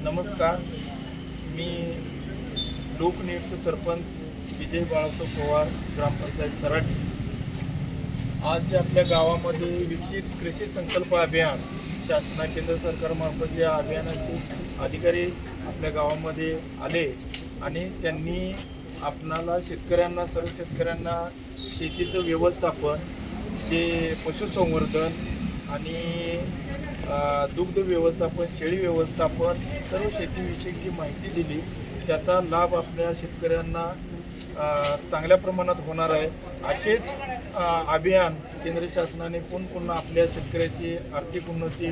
नमस्कार. मी लोकनियुक्त सरपंच विजय बाळासाहेब पवार, ग्रामपंचायत सराटी. आज जे आपल्या गावामध्ये विकसित कृषी संकल्प अभियान शासना केंद्र सरकारमार्फत या अभियानाचे अधिकारी आपल्या गावामध्ये आले आणि त्यांनी आपणाला सर्व शेतकऱ्यांना शेतीचं व्यवस्थापन, जे पशुसंवर्धन आणि दुग्ध व्यवस्थापन, शेळी व्यवस्थापन, सर्व शेतीविषयीची माहिती दिली. त्याचा लाभ आपल्या शेतकऱ्यांना चांगल्या प्रमाणात होणार आहे. असेच अभियान केंद्र शासनाने पुन्हा आपल्या शेतकऱ्याची आर्थिक उन्नती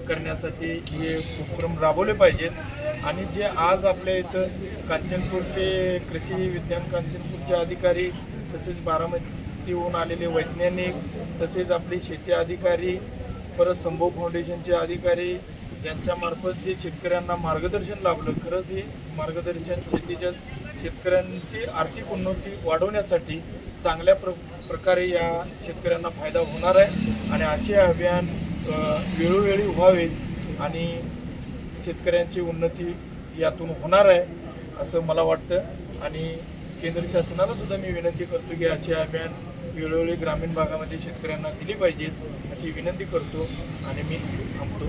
करण्यासाठी हे उपक्रम राबवले पाहिजेत. आणि जे आज आपल्या इथं कांचनपूरचे कृषी विज्ञान कांचनपूरचे अधिकारी, तसेच बारामतीहून आलेले वैज्ञानिक, तसेच आपले शेती अधिकारी, परत संभव फाउंडेशनचे अधिकारी यांच्यामार्फत जे शेतकऱ्यांना मार्गदर्शन लाभलं, खरंच हे मार्गदर्शन शेतकऱ्यांची आर्थिक उन्नती वाढवण्यासाठी चांगल्या प्रकारे या शेतकऱ्यांना फायदा होणार आहे. आणि असे अभियान वेळोवेळी व्हावे आणि शेतकऱ्यांची उन्नती यातून होणार आहे असं मला वाटतं. आणि केंद्र शासनाला सुद्धा मी विनंती करतो की असे अभियान वेळोवेळी ग्रामीण भागामध्ये शेतकऱ्यांना दिली पाहिजेत अशी विनंती करतो आणि मी थांबतो.